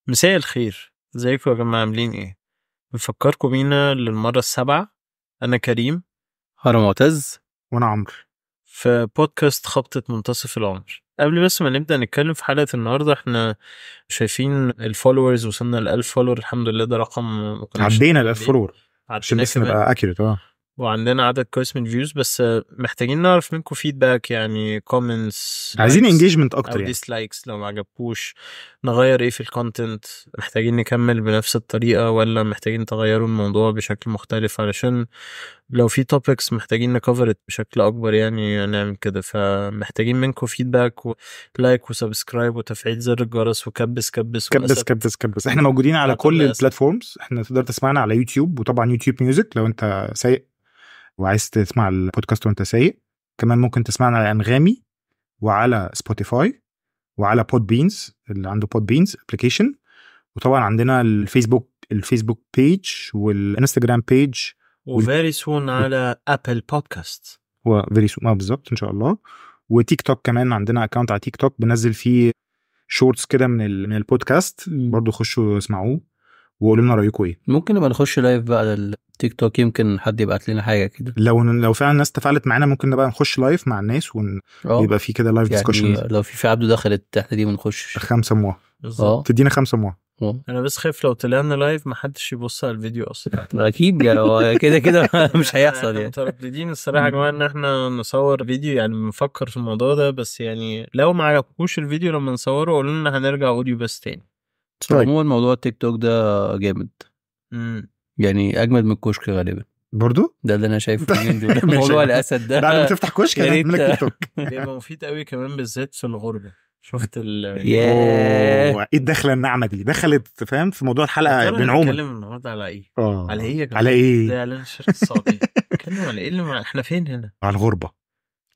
مساء الخير، ازيكم يا جماعة؟ عاملين ايه؟ بفكركم بينا للمرة السابعة. أنا كريم أنا معتز. وانا عمرو. في بودكاست خبطة منتصف العمر. قبل بس ما نبدأ نتكلم في حلقة النهاردة، احنا شايفين الفولورز وصلنا ل1000 فولور، الحمد لله. ده رقم ما كناش عدينا متخيلين. ال1000 فولور عشان عديناه بس كمان، نبقى اكيوريت. وعندنا عدد كويس من الفيوز، بس محتاجين نعرف منكم فيدباك، يعني كومنتس، عايزين انجيجمنت اكتر او يعني. ديسلايكس لو ما عجبكوش. نغير ايه في الكونتنت؟ محتاجين نكمل بنفس الطريقة ولا محتاجين تغيروا الموضوع بشكل مختلف؟ علشان لو في توبكس محتاجين نكفرت بشكل اكبر يعني نعمل كده. فمحتاجين منكم فيدباك، ولايك وسبسكرايب وتفعيل زر الجرس وكبس كبس كبس احنا موجودين على كل البلاتفورمز. احنا تقدر تسمعنا على يوتيوب، وطبعا يوتيوب ميوزك لو انت سايق وعايز تسمع البودكاست وانت سايق. كمان ممكن تسمعنا على انغامي وعلى سبوتيفاي وعلى بود بينز اللي عنده بود بينز ابلكيشن. وطبعا عندنا الفيسبوك بيج والانستجرام بيج، وفيري سون على ابل بودكاست. وفيري سون بالظبط ان شاء الله. وتيك توك كمان عندنا اكونت على تيك توك بنزل فيه شورتس كده من البودكاست. برضو خشوا اسمعوه وقولوا لنا رايكم ايه. ممكن نبقى نخش لايف بقى على التيك توك، يمكن حد يبعت لنا حاجه كده. لو فعلا الناس تفاعلت معانا ممكن نبقى نخش لايف مع الناس ويبقى في كده لايف ديسكشن. يعني لو في عبده دخلت احنا دي بنخش 5 موا بالظبط. تدينا 5 موا. انا بس خايف لو طلعنا لايف محدش يبص على الفيديو اصلا. اكيد يعني كده مش هيحصل يعني. مترددين الصراحه يا جماعه ان احنا نصور فيديو، يعني بنفكر في الموضوع ده، بس يعني لو ما عجبكوش الفيديو لما نصوره قولوا لنا هنرجع اوديو بس تاني. عموما موضوع التيك توك ده جامد، يعني اجمد من الكشك غالبا. برضو ده اللي انا شايفه اليومين دول. موضوع الاسد ده بعد ما تفتح كشك هنعمل لك تيك توك. بيبقى مفيد قوي كمان بالذات في الغربه. شفت ايه الدخله الناعمه دي دخلت فاهم في موضوع الحلقه بنعوم. نتكلم النهارده على ايه؟ على ايه يا جماعه؟ على ايه؟ ده اعلان الشركه السعوديه. نتكلم على ايه اللي احنا فين هنا؟ على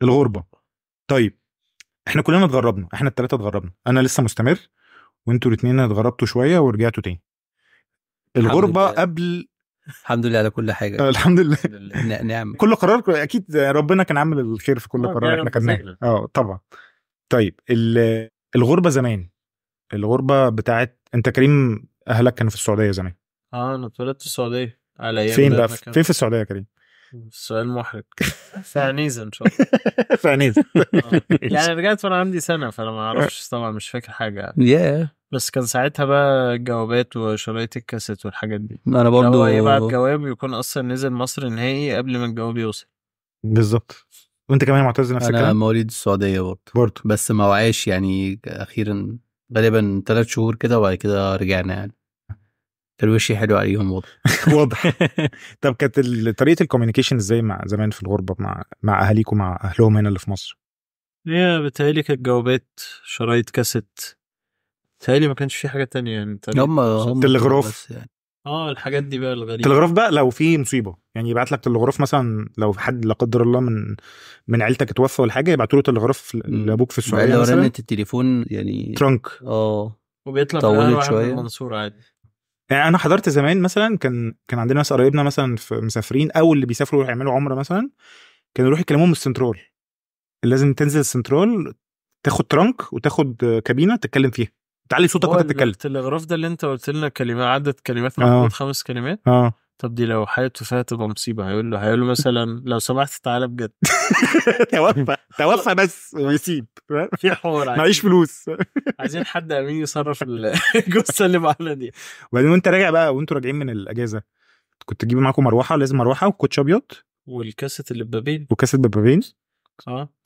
الغربه. طيب احنا كلنا اتغربنا، احنا الثلاثه اتغربنا. انا لسه مستمر وانتوا الاثنين اتغربتوا شويه ورجعتوا تاني. الغربه قبل. الحمد لله على كل حاجه. الحمد لله. نعم. كل قرار اكيد ربنا كان عامل الخير في كل قرار احنا خدناه. طبعا. طيب الغربه زمان، الغربه بتاعت انت كريم، اهلك كانوا في السعوديه زمان. انا اتولدت في السعوديه على ايام فين بقى؟ فين في السعوديه يا كريم؟ السؤال محرج. في عنيزه ان شاء الله. في عنيزه. يعني رجعت وانا عندي سنه، فانا ما اعرفش طبعا، مش فاكر حاجه. بس كان ساعتها بقى جوابات وشرايط الكاسيت والحاجات دي. انا برضو هو يبعت جواب يكون اصلا نزل مصر نهائي قبل ما الجواب يوصل. بالظبط. وانت كمان معتز نفس الكلام؟ انا مواليد السعوديه برضو بس ما وعاش يعني اخيرا غالبا 3 شهور كده، وبعد كده رجعنا يعني. الوشي حلو عليهم واضح. طب كانت طريقه الكوميونيكيشن ازاي مع زمان في الغربه مع اهاليك ومع اهلهم هنا اللي في مصر؟ هي بتهيألي كانت جوابات، شرايط كاسيت. بتهيألي ما كانش في حاجه تانية يعني. هم تلغراف يعني. الحاجات دي بقى الغريبه. تلغراف بقى لو في مصيبه، يعني يبعت لك تلغراف مثلا لو حد لا قدر الله من عيلتك اتوفى ولا حاجه، يبعتوا له تلغراف لابوك في السعوديه مثلا. لو رنت التليفون يعني ترانك وبيطلع في واحد من المنصوره عادي. يعني انا حضرت زمان مثلا كان عندنا ناس قرايبنا مثلا مسافرين او اللي بيسافروا يعملوا عمره مثلا، كانوا يروحوا يكلموهم من السنترول. لازم تنزل السنترول، تاخد ترانك وتاخد كابينه تتكلم فيها، تعلي صوتك وانت بتتكلم. التلغراف ده اللي انت قلت لنا كلمات، عدد كلمات محدود 5 كلمات. طب دي لو حياته فيها تبقى مصيبه. هيقول له مثلا لو سمحت تعالى بجد. توفى بس ويسيب في حوار معيش فلوس. عايزين حد امين يصرف الجثه اللي معانا دي. وبعدين وانت راجع بقى وانتوا راجعين من الاجازه، كنت تجيب معاكم مروحه، لازم مروحه وكوتش ابيض والكاسيت اللي ببابين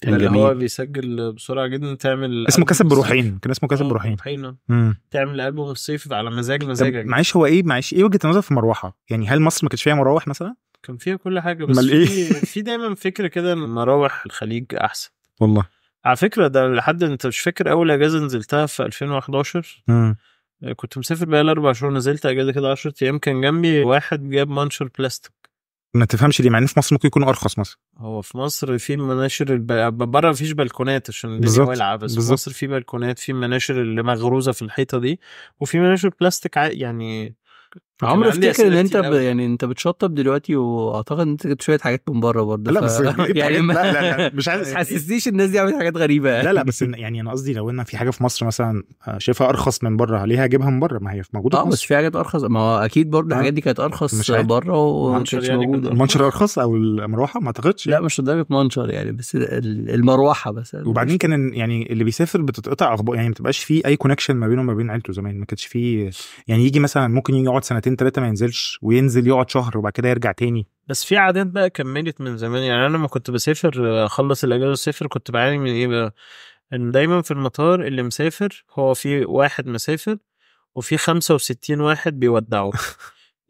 كان جميل. هو بيسجل بسرعه جدا. تعمل اسمه كاسيت بروحين، كان اسمه كاسيت بروحين. تعمل ألبوم الصيف على مزاجك. معلش هو ايه وجهه النظر في مروحه؟ يعني هل مصر ما كانش فيها مراوح مثلا؟ كان فيها كل حاجه، بس في دايما فكره كده ان مراوح الخليج احسن. والله على فكره ده لحد انت مش فاكر اول اجازه نزلتها في 2011. كنت مسافر بقى 4 شهور، نزلت اجازه كده 10 ايام، كان جنبي واحد جاب منشر بلاستيك. ما تفهمش ليه، مع ان في مصر ممكن يكون ارخص مثلا. هو في مصر في مناشر بره مفيش بلكونات عشان الدنيا ولعه، بس في مصر في بلكونات، في مناشر اللي مغروزه في الحيطه دي، وفي مناشر بلاستيك يعني عمرو عندي افتكر ان أسئلة انت كتير أوي. يعني انت بتشطب دلوقتي، واعتقد ان انت جبت شويه حاجات من بره برضه. لا بس جبت يعني حاجات- ما... لا مش عايز ما تحسسنيش الناس دي عملت حاجات غريبه. لا بس يعني انا قصدي لو ان في حاجه في مصر مثلا شايفها ارخص من بره، عليها اجيبها من بره، ما هي موجوده في بس مصر. في حاجات ارخص، ما هو اكيد برضه الحاجات دي كانت ارخص مش عارف. بره وما منشر كانتش يعني موجوده. المنشر ارخص او المروحه ما اعتقدش لا مش لدرجه منشر يعني، بس المروحه بس. وبعدين كان يعني اللي بيسافر بتتقطع اخبار، يعني ما بتبقاش فيه اي كونكشن ما بينه وما بين عيلته. زمان ما كانش فيه، يعني يجي مثلا ممكن يقعد 2-3 ما ينزلش، وينزل يقعد شهر وبعد كده يرجع تاني. بس في عادات بقى كملت من زمان. يعني انا لما كنت بسافر اخلص الاجازه واسافر كنت بعاني من ايه بقى؟ ان دايما في المطار اللي مسافر هو في واحد مسافر وفي 65 واحد بيودعوا.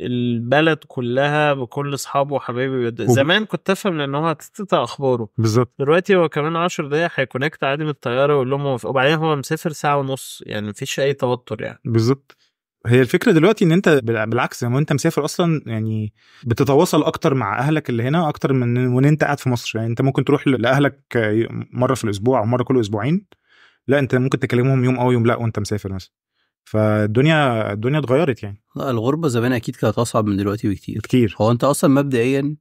البلد كلها بكل اصحابه وحبايبه زمان كنت افهم لان هو هتتقطع اخباره. بالظبط. دلوقتي هو كمان 10 دقايق هيكونكت عادي من الطياره ويقول لهم وبعدين هو مسافر ساعه ونص، يعني مفيش اي توتر يعني. بالظبط. هي الفكره دلوقتي ان انت بالعكس لما انت مسافر اصلا يعني بتتواصل اكتر مع اهلك اللي هنا اكتر من وان انت قاعد في مصر. يعني انت ممكن تروح لاهلك مره في الاسبوع او مره كل اسبوعين، لا انت ممكن تكلمهم يوم او يوم لا وانت مسافر مثلا. فالدنيا اتغيرت يعني. لا الغربه زمان اكيد كانت اصعب من دلوقتي بكتير. كتير. هو انت اصلا مبدئيا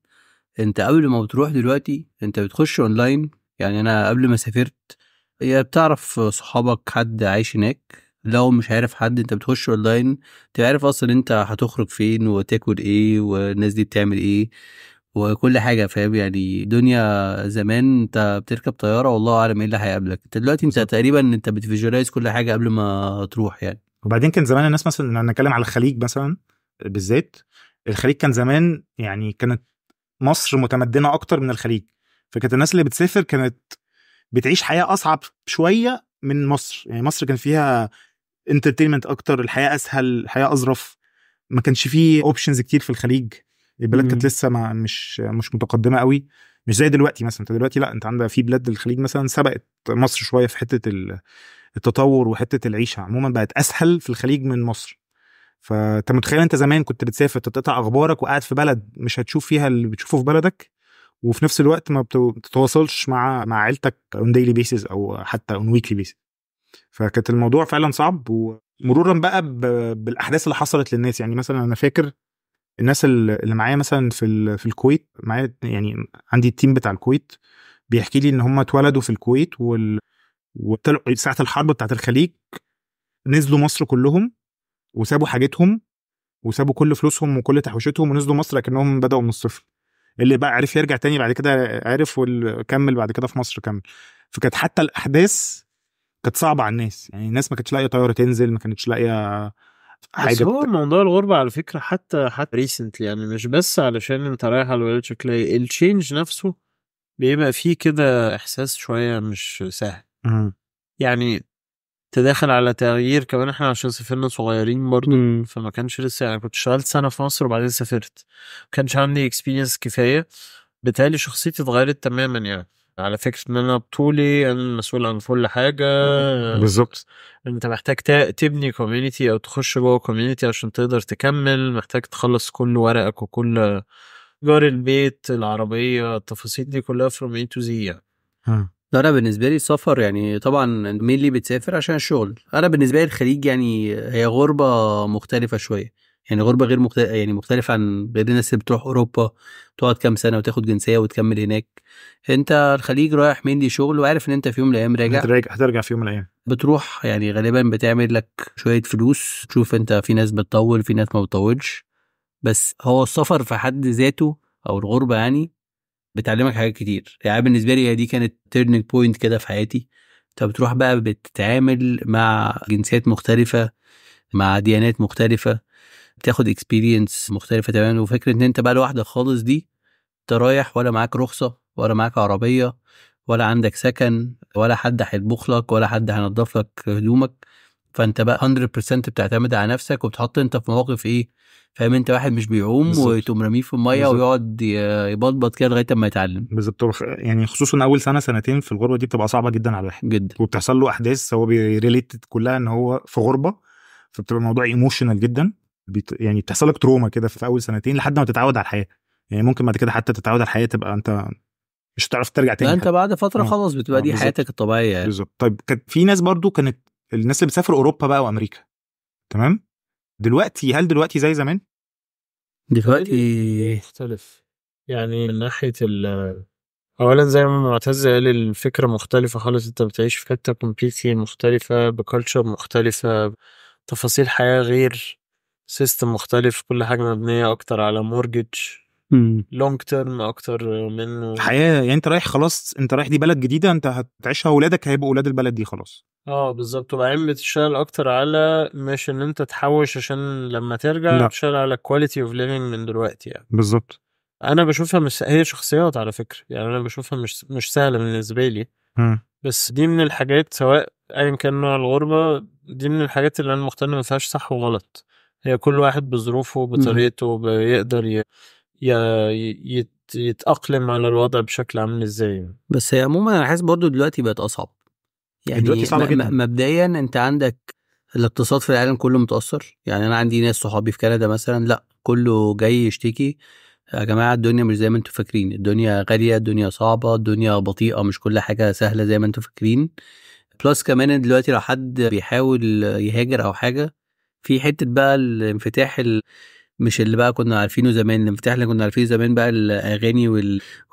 انت قبل ما بتروح دلوقتي انت بتخش اونلاين. يعني انا قبل ما سافرت يا بتعرف صحابك حد عايش هناك، لو مش عارف حد انت بتخش اونلاين تعرف اصلا انت هتخرج فين وتاكل ايه والناس دي بتعمل ايه وكل حاجه، فاهم؟ يعني دنيا زمان انت بتركب طياره والله اعلم ايه اللي هيقابلك. انت دلوقتي انت تقريبا انت بتفيجواليز كل حاجه قبل ما تروح يعني. وبعدين كان زمان الناس مثلا نتكلم على الخليج مثلا بالذات، الخليج كان زمان يعني كانت مصر متمدنه اكتر من الخليج، فكانت الناس اللي بتسافر كانت بتعيش حياه اصعب شويه من مصر. يعني مصر كان فيها انترتينمنت اكتر، الحياه اسهل، الحياه اظرف، ما كانش فيه اوبشنز كتير في الخليج. البلاد كانت لسه مش متقدمه قوي، مش زي دلوقتي. مثلا انت دلوقتي لا انت عندك في بلاد الخليج مثلا سبقت مصر شويه في حته التطور وحته العيشه عموما بقت اسهل في الخليج من مصر. فانت متخيل انت زمان كنت بتسافر تقطع اخبارك وقاعد في بلد مش هتشوف فيها اللي بتشوفه في بلدك، وفي نفس الوقت ما بتتواصلش مع عيلتك اون ديلي بيسز او حتى اون ويكلي بيسز. فكانت الموضوع فعلا صعب. ومرورا بقى بالاحداث اللي حصلت للناس، يعني مثلا انا فاكر الناس اللي معايا مثلا في الكويت، معايا يعني عندي التيم بتاع الكويت بيحكي لي ان هم اتولدوا في الكويت وطلعوا ساعه الحرب بتاعت الخليج نزلوا مصر كلهم وسابوا حاجتهم وسابوا كل فلوسهم وكل تحويشتهم ونزلوا مصر لكنهم بدأوا من الصفر. اللي بقى عرف يرجع تاني بعد كده عرف، وكمل بعد كده في مصر كمل. فكانت حتى الأحداث كانت صعبة على الناس، يعني الناس ما كانتش لاقية طيارة تنزل، ما كانتش لاقية حاجة. بس هو موضوع الغربة على فكرة حتى ريسنتلي، يعني مش بس علشان انت رايح على الولايات الشكلية، التشينج نفسه بيبقى فيه كده احساس شوية مش سهل. يعني تداخل على تغيير كمان، احنا عشان سافرنا صغيرين برضو فما كانش لسه، يعني كنت اشتغلت سنة في مصر وبعدين سافرت، ما كانش عندي اكسبيرينس كفاية، بالتالي شخصيتي اتغيرت تماما. يعني على فكرة ان انا بطولي انا المسؤول عن كل حاجة. بالظبط. انت محتاج تبني كوميونيتي او تخش جوه كوميونيتي عشان تقدر تكمل، محتاج تخلص كل ورقك وكل جار البيت العربية التفاصيل دي كلها from A to Z يعني. لا انا بالنسبه لي السفر يعني طبعا مين اللي بتسافر عشان الشغل. انا بالنسبه لي الخليج يعني هي غربه مختلفه شويه، يعني غربه غير يعني مختلفه عن غير الناس اللي بتروح اوروبا تقعد كام سنه وتاخد جنسيه وتكمل هناك. انت الخليج رايح مين دي شغل وعارف ان انت في يوم من الايام راجع، هترجع في يوم من الايام. بتروح يعني غالبا بتعمل لك شويه فلوس، تشوف انت في ناس بتطول في ناس ما بتطولش. بس هو السفر في حد ذاته او الغربه يعني بتعلمك حاجات كتير. يعني بالنسبه لي دي كانت تيرنينج بوينت كده في حياتي. انت بتروح بقى بتتعامل مع جنسيات مختلفه مع ديانات مختلفه، بتاخد اكسبيرينس مختلفه تماما. وفكره ان انت بقى لوحدك خالص دي، انت رايح ولا معاك رخصه ولا معاك عربيه ولا عندك سكن ولا حد هيطبخ لك ولا حد هينضف لك هدومك. فانت بقى 100% بتعتمد على نفسك وبتحط انت في مواقف ايه، فاهم؟ انت واحد مش بيعوم وتقوم رميه في الميه ويقعد يبطبط كده لغايه ما يتعلم. بالظبط. يعني خصوصا اول سنه سنتين في الغربه دي بتبقى صعبه جدا على الواحد جدا، وبتحصل له احداث هو بيريليتد كلها ان هو في غربه، فبتبقى الموضوع ايموشنال جدا. يعني بتحصل لك تروما كده في اول سنتين لحد ما تتعود على الحياه. يعني ممكن بعد كده حتى تتعود على الحياه تبقى انت مش هتعرف ترجع تاني. لا انت بعد فتره خلاص بتبقى دي حياتك الطبيعيه يعني. بالظبط. طيب كانت في ناس برضو كانت الناس اللي بتسافر اوروبا بقى وامريكا، تمام؟ دلوقتي هل دلوقتي زي زمان؟ دلوقتي مختلف يعني من ناحية اولا زي ما معتز قال الفكرة مختلفة خالص، انت بتعيش في حتة كومبليتلي مختلفة بكالتشر مختلفة، تفاصيل حياة غير، سيستم مختلف، كل حاجة مبنية اكتر على مورجج لونج تيرم اكتر منه الحياه. يعني انت رايح خلاص، انت رايح دي بلد جديده انت هتعيشها، ولادك هيبقوا ولاد البلد دي خلاص. بالظبط. وبعدين بتشتغل اكتر على مش ان انت تحوش عشان لما ترجع، لا. بتشتغل على كواليتي اوف ليفينج من دلوقتي يعني. بالظبط. انا بشوفها مش هي شخصيات على فكرة، يعني انا بشوفها مش سهلة بالنسبة لي، بس دي من الحاجات سواء ايا كان نوع الغربة، دي من الحاجات اللي انا مقتنع ما فيهاش صح وغلط، هي كل واحد بظروفه بطريقته بيقدر يتأقلم على الوضع بشكل عامل ازاي. بس هي عموما انا حاسس برضو دلوقتي بقت اصعب. يعني دلوقتي صعبة جدا. مبدئيا انت عندك الاقتصاد في العالم كله متأثر. يعني انا عندي ناس صحابي في كندا مثلا، لا كله جاي يشتكي يا جماعة الدنيا مش زي ما انتوا فاكرين، الدنيا غالية، الدنيا صعبة، الدنيا بطيئة، مش كل حاجة سهلة زي ما انتوا فاكرين. بلس كمان دلوقتي لو حد بيحاول يهاجر او حاجة، في حتة بقى الانفتاح مش اللي بقى كنا عارفينه زمان. الانفتاح اللي كنا عارفينه زمان بقى الاغاني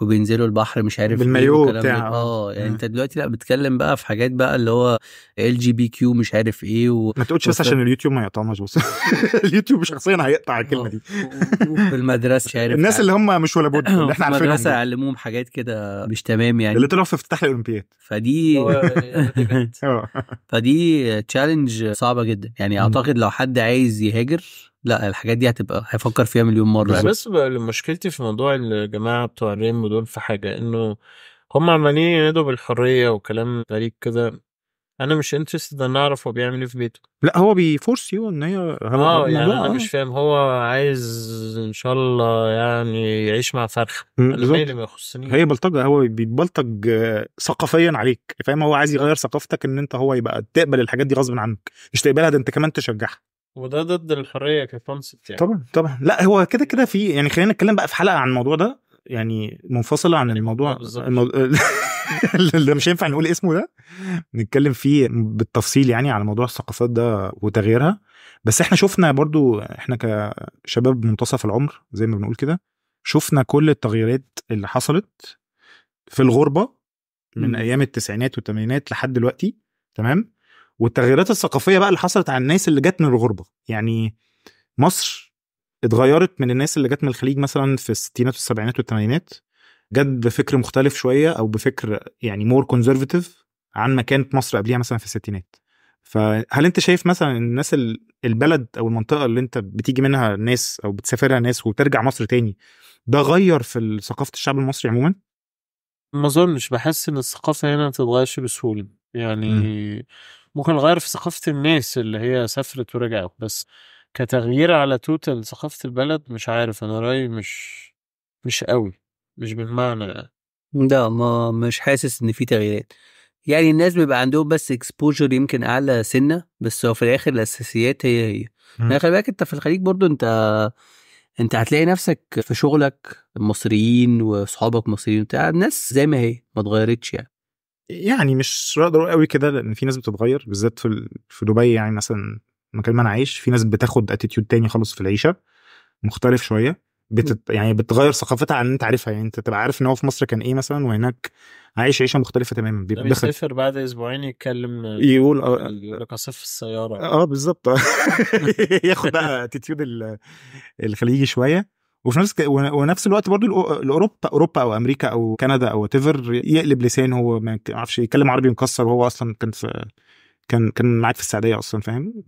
وبينزلوا البحر مش عارف بالمايو والكلام بتاع ده. يعني انت دلوقتي لا بتتكلم بقى في حاجات بقى اللي هو LGBTQ مش عارف ايه ما تقولش بس عشان اليوتيوب ما يقطعناش بس اليوتيوب شخصيا هيقطع الكلمه دي. في المدرسه مش عارف الناس اللي هم مش ولا بد اللي احنا عارفينهم المدرسه يعلموهم حاجات كده مش تمام يعني، اللي طلعوا في افتتاح الاولمبياد. فدي تشالنج صعبه جدا يعني. اعتقد لو حد عايز يهاجر، لا الحاجات دي هيفكر فيها مليون مرة. بس مشكلتي في موضوع الجماعة بتوع الريم دول في حاجة، انه هم عمالين ينادوا بالحرية وكلام غريب كده، انا مش انترستد ان اعرف هو بيعمل ايه في بيته. لا هو بيفورس يو ان هي يعني انا مش فاهم هو عايز ان شاء الله يعني يعيش مع فرخ، انا مالي ما يخصنيش. هي بلطجة، هو بيتبلطج ثقافيا عليك، فاهم؟ هو عايز يغير ثقافتك ان انت هو يبقى تقبل الحاجات دي غصب عنك، مش تقبلها ده انت كمان تشجعها، وده ضد الحرية ككونسبت يعني. طبعا لا هو كده في يعني. خلينا نتكلم بقى في حلقة عن الموضوع ده يعني منفصلة عن الموضوع اللي مش ينفع نقول اسمه ده، نتكلم فيه بالتفصيل يعني على موضوع الثقافات ده وتغييرها. بس احنا شفنا برضو، احنا كشباب منتصف العمر زي ما بنقول كده، شفنا كل التغييرات اللي حصلت في الغربة من ايام التسعينات والثمانينات لحد دلوقتي، تمام؟ والتغييرات الثقافية بقى اللي حصلت على الناس اللي جت من الغربة. يعني مصر اتغيرت من الناس اللي جت من الخليج مثلا في الستينات والسبعينات والثمانينات، جت بفكر مختلف شوية او بفكر يعني مور كونزرفاتيف عن ما كانت مصر قبليها مثلا في الستينات. فهل انت شايف مثلا الناس البلد او المنطقة اللي انت بتيجي منها ناس او بتسافرها ناس وترجع مصر تاني، ده غير في ثقافة الشعب المصري عموما؟ ما اظنش، بحس ان الثقافة هنا ما تتغيرش بسهولة يعني. ممكن نغير في ثقافة الناس اللي هي سافرت ورجعت، بس كتغيير على توتال ثقافة البلد مش عارف، انا رأيي مش قوي، مش بالمعنى يعني. لا ما مش حاسس ان في تغييرات. يعني الناس بيبقى عندهم بس اكسبوجر يمكن اعلى سنة، بس هو في الاخر الاساسيات هي يعني. خلي بالك انت في الخليج برضو انت هتلاقي نفسك في شغلك مصريين واصحابك مصريين بتاع الناس زي ما هي ما اتغيرتش يعني مش هقدر قوي كده، لان في ناس بتتغير بالذات في دبي يعني مثلا المكان ما انا عايش، في ناس بتاخد اتيتيود تاني خالص في العيشه مختلف شويه، يعني بتغير ثقافتها عن انت عارفها. يعني انت تبقى عارف ان هو في مصر كان ايه مثلا، وهناك عايش عيشه مختلفه تماما. بيبقى بيسافر بعد اسبوعين يتكلم يقول رقصات في السياره بالظبط ياخد بقى اتيتيود الخليجي شويه. وفي ونفس الوقت برضو اوروبا او امريكا او كندا او تيفر يقلب لسان، هو ما يعرفش يتكلم عربي مكسر، وهو اصلا كان معاك في السعوديه اصلا، فاهم؟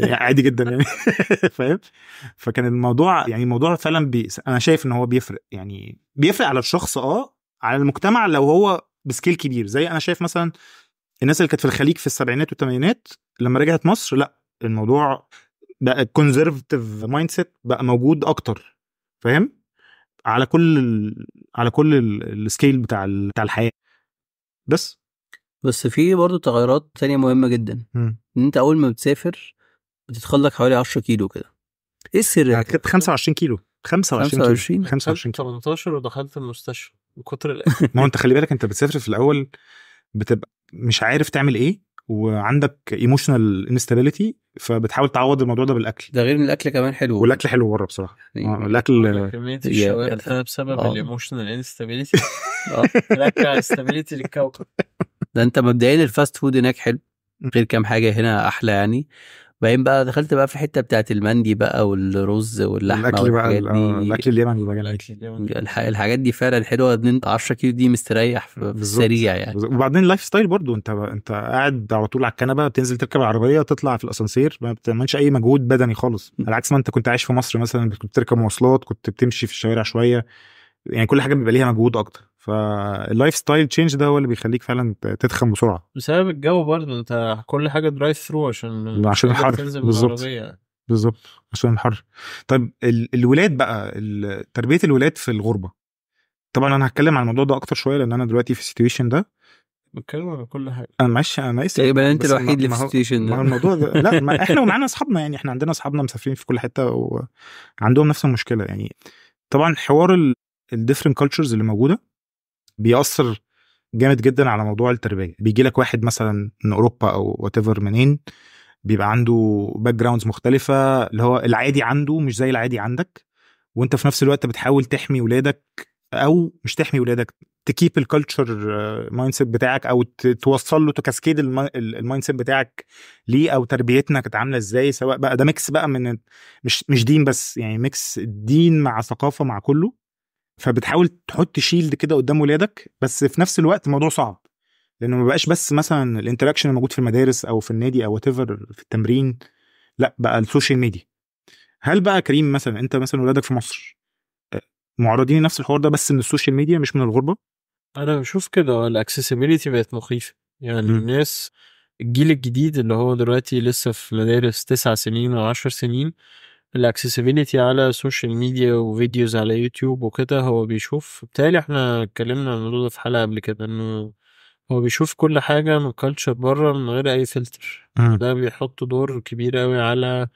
عادي جدا يعني فاهم؟ فكان الموضوع يعني موضوع فعلا انا شايف ان هو بيفرق، يعني بيفرق على الشخص على المجتمع لو هو بسكيل كبير. زي انا شايف مثلا الناس اللي كانت في الخليج في السبعينات والثمانينات لما رجعت مصر، لا الموضوع بقى كونزرفتيف مايند سيت بقى موجود اكتر، فاهم؟ على كل السكيل بتاع الحياه. بس في برضو تغيرات تانية مهمة جدا. ان انت اول ما بتسافر بتتخلك حوالي 10 كيلو كده. ايه السر؟ كنت 25 كيلو 25 18 ودخلت المستشفى من كتر الاكل ما هو انت خلي بالك، انت بتسافر في الاول بتبقى مش عارف تعمل ايه، وعندك ايموشنال انستابيليتي، فبتحاول تعوض الموضوع ده بالاكل. ده غير من الاكل كمان حلو، والاكل حلو بره بصراحه. الاكل كمية الشوائب ده بسبب الايموشنال انستابيليتي ترجع استابيليتي للكوكب. ده انت مبدئيا الفاست فود هناك حلو، غير كام حاجه هنا احلى يعني. بعدين بقى دخلت بقى في الحته بتاعت المندي بقى والرز واللحمه والحاجات دي. الاكل اليمني بقى جميل. الحاجات دي فعلا حلوه، ان انت 10 كيلو دي مستريح في السريع يعني. وبعدين اللايف ستايل برضو، انت قاعد على طول على الكنبه، بتنزل تركب العربيه تطلع في الاسانسير، ما بتعملش اي مجهود بدني خالص، على عكس ما انت كنت عايش في مصر مثلا، كنت بتركب مواصلات، كنت بتمشي في الشوارع شويه، يعني كل حاجه بيبقى ليها مجهود اكتر. فاللايف ستايل تشينج ده هو اللي بيخليك فعلا تتخن بسرعه. بسبب الجو برضه، انت كل حاجه درايف ثرو عشان الحر. بالظبط عشان الحر. طيب الولاد بقى، تربيه الولاد في الغربه، طبعا انا هتكلم عن الموضوع ده اكتر شويه لان انا دلوقتي في السيتويشن ده. بتكلم عن كل حاجه. انا ماشي، انا اسف تقريبا انت الوحيد اللي في السيتويشن ده. ما الموضوع ده لا، ما احنا ومعانا اصحابنا، يعني احنا عندنا اصحابنا مسافرين في كل حته وعندهم نفس المشكله. يعني طبعا حوار الديفرنت كالتشرز اللي موجوده بيأثر جامد جدا على موضوع التربيه. بيجي لك واحد مثلا من اوروبا او وات ايفر منين، بيبقى عنده باك جراوندز مختلفه، اللي هو العادي عنده مش زي العادي عندك، وانت في نفس الوقت بتحاول تحمي ولادك، او مش تحمي ولادك، تكيب الكالتشر مايند سيت بتاعك، او توصل له تكاسكيد المايند سيت بتاعك ليه، او تربيتنا كانت عامله ازاي، سواء بقى ده ميكس بقى من مش دين بس، يعني ميكس دين مع ثقافه مع كله. فبتحاول تحط شيلد كده قدام ولادك، بس في نفس الوقت الموضوع صعب، لانه ما بقاش بس مثلا الانتراكشن الموجود في المدارس او في النادي او وات ايفر في التمرين، لا بقى السوشيال ميديا. هل بقى كريم مثلا، انت مثلا ولادك في مصر معرضين لنفس الحوار ده بس من السوشيال ميديا مش من الغربه؟ انا بشوف كده الاكسسبيليتي بقت مخيفه، يعني الناس الجيل الجديد اللي هو دلوقتي لسه في مدارس 9 سنين و 10 سنين، الاكسسبيليتي على السوشيال ميديا وفيديوز على يوتيوب وكده، هو بيشوف. بالتالي احنا اتكلمنا عن الموضوع ده في حلقه قبل كده، انه هو بيشوف كل حاجه من كلتشر بره من غير اي فلتر. ده بيحط دور كبير قوي على،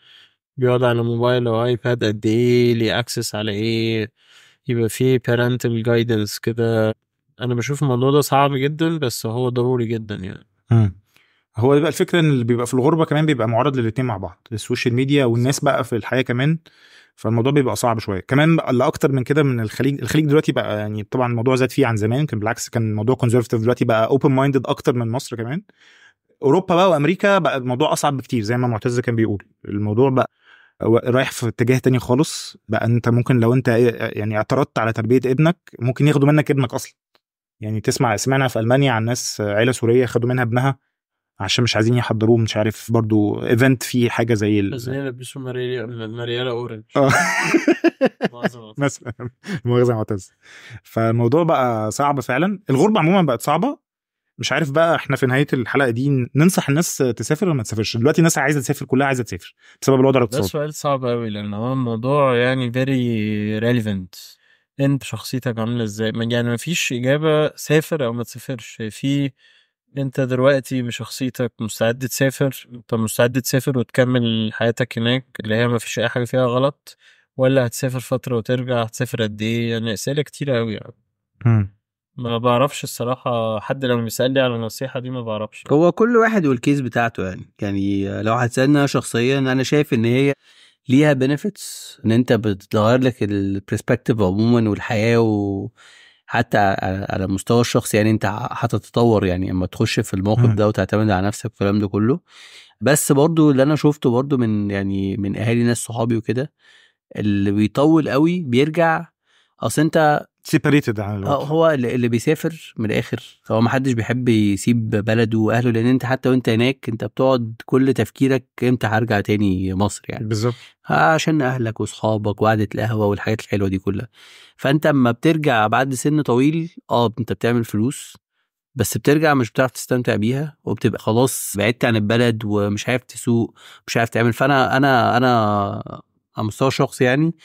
بيقعد على موبايل او ايباد قد ايه، ليه اكسس على ايه، يبقى فيه parental guidance كده. انا بشوف الموضوع ده صعب جدا، بس هو ضروري جدا يعني. هو بقى الفكره ان اللي بيبقى في الغربه كمان بيبقى معرض للاتنين مع بعض، السوشيال ميديا والناس بقى في الحياه كمان، فالموضوع بيبقى صعب شويه. كمان اللي اكتر من كده من الخليج دلوقتي بقى، يعني طبعا الموضوع زاد فيه عن زمان، كان بالعكس كان الموضوع كونزرفتيف، دلوقتي بقى اوبن مايندد اكتر من مصر كمان. اوروبا بقى وامريكا بقى الموضوع اصعب بكتير، زي ما معتز كان بيقول، الموضوع بقى رايح في اتجاه تاني خالص. بقى انت ممكن لو انت يعني اعترضت على تربيه ابنك ممكن ياخدوا منك ابنك اصلا. يعني سمعنا في المانيا عن ناس عيله سوريه خدوا منها ابنها عشان مش عايزين يحضروه، مش عارف برضو ايفنت فيه حاجه زي زي لبسوا ماريالا اورنج مثلا، مؤاخذه معتز. فالموضوع بقى صعب فعلا، الغربه عموما بقت صعبه. مش عارف بقى احنا في نهايه الحلقه دي ننصح الناس تسافر ولا ما تسافرش؟ دلوقتي الناس عايزه تسافر، كلها عايزه تسافر بسبب الوضع الاقتصادي. ده سؤال صعب قوي، لان هو الموضوع يعني very relevant. انت شخصيتك عامله ازاي؟ يعني ما فيش اجابه سافر او ما تسافرش. في انت دلوقتي بشخصيتك مستعد تسافر، انت مستعد تسافر وتكمل حياتك هناك اللي هي ما فيش اي حاجه فيها غلط، ولا هتسافر فتره وترجع؟ هتسافر قد ايه؟ يعني اسئله كتيره قوي يعني. ما بعرفش الصراحه، حد لما بيسالني على النصيحه دي ما بعرفش. هو كل واحد والكيس بتاعته يعني لو هتسالنا شخصيا انا شايف ان هي ليها بنفيتس، ان انت بتغير لك البرسبكتيف عموما والحياه، وحتى على المستوى الشخصي يعني انت هتتطور يعني اما تخش في الموقف ده وتعتمد على نفسك والكلام ده كله. بس برضو اللي انا شفته برضو من اهالي ناس صحابي وكده، اللي بيطول قوي بيرجع. اصل انت سيبريتد عن الوقت. هو اللي بيسافر من الاخر، هو ما حدش بيحب يسيب بلده واهله، لان انت حتى وانت هناك انت بتقعد كل تفكيرك امتى هرجع تاني مصر يعني. بالظبط، عشان اهلك واصحابك وقعده القهوه والحاجات الحلوه دي كلها. فانت اما بترجع بعد سن طويل انت بتعمل فلوس، بس بترجع مش بتعرف تستمتع بيها، وبتبقى خلاص بعدت عن البلد ومش عارف تسوق، مش عارف تعمل. فانا انا على مستوى شخصي يعني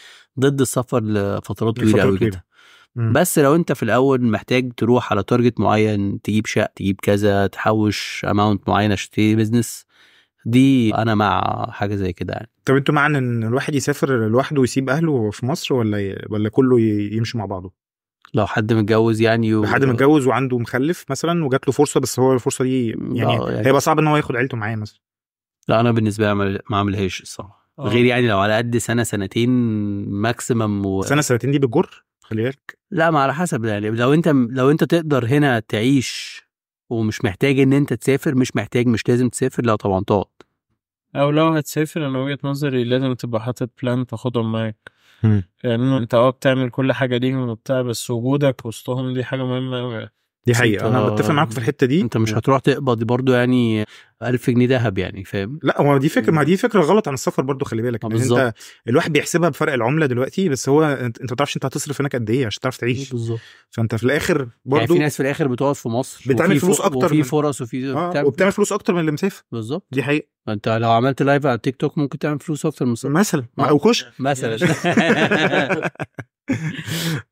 ضد السفر لفترات طويله قوي كده. بس لو انت في الاول محتاج تروح على تارجت معين، تجيب شقه، تجيب كذا، تحوش اماونت معين عشان تبتدي بيزنس، دي انا مع حاجه زي كده يعني. طب انتوا مع ان الواحد يسافر لوحده ويسيب اهله في مصر، ولا كله يمشي مع بعضه؟ لو حد متجوز يعني حد متجوز وعنده مخلف مثلا وجات له فرصه، بس هو الفرصه دي يعني هيبقى صعب ان هو ياخد عيلته معاه مثلا. لا انا بالنسبه لي ما اعملهاش الصراحه. غير يعني لو على قد سنه سنتين ماكسيمم سنه سنتين دي بالجر خلي بالك. لا ما على حسب يعني. لو انت تقدر هنا تعيش ومش محتاج ان انت تسافر، مش لازم تسافر. لا طبعا تقعد. او لو هتسافر انا وجهة نظري لازم تبقى حاطط بلان تاخدهم معاك، يعني انت بتعمل كل حاجه ليهم وبتاع، بس وجودك وسطهم دي حاجه مهمه قوي. دي حقيقة انا بتفق معاك في الحتة دي. انت مش هتروح تقبض برضو يعني 1000 جنيه ذهب يعني فاهم. لا هو دي فكرة، ما دي فكرة غلط عن السفر برضو خلي بالك. انت الواحد بيحسبها بفرق العملة دلوقتي، بس هو انت ما تعرفش انت هتصرف هناك قد ايه عشان تعرف تعيش بالظبط. فانت في الاخر برضو يعني في ناس في الاخر بتقعد في مصر بتعمل فلوس اكتر وفي فرص وبتعمل فلوس اكتر من اللي مسافر. بالظبط دي حقيقة. انت لو عملت لايف على تيك توك ممكن تعمل فلوس اكتر من مثلا او كشك مثلا.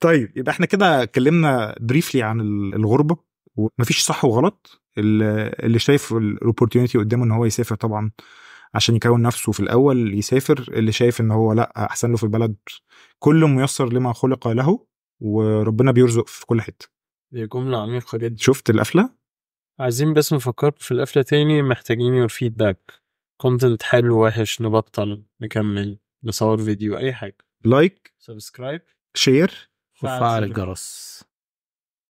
طيب يبقى احنا كده اتكلمنا بريفلي عن الغربة، ومفيش صح وغلط. اللي شايف الاوبورتيونيتي قدامه ان هو يسافر طبعا عشان يكون نفسه في الاول يسافر. اللي شايف ان هو لا احسن له في البلد، كل ميسر لما خلق له وربنا بيرزق في كل حته. دي جمله عميقه جدا. شفت القفله؟ عايزين بس نفكر في القفله تاني. محتاجين يور فيدباك، كونتنت حلو وحش، نبطل، نكمل، نصور فيديو، اي حاجه. لايك، سبسكرايب، شير، وفعل الجرس.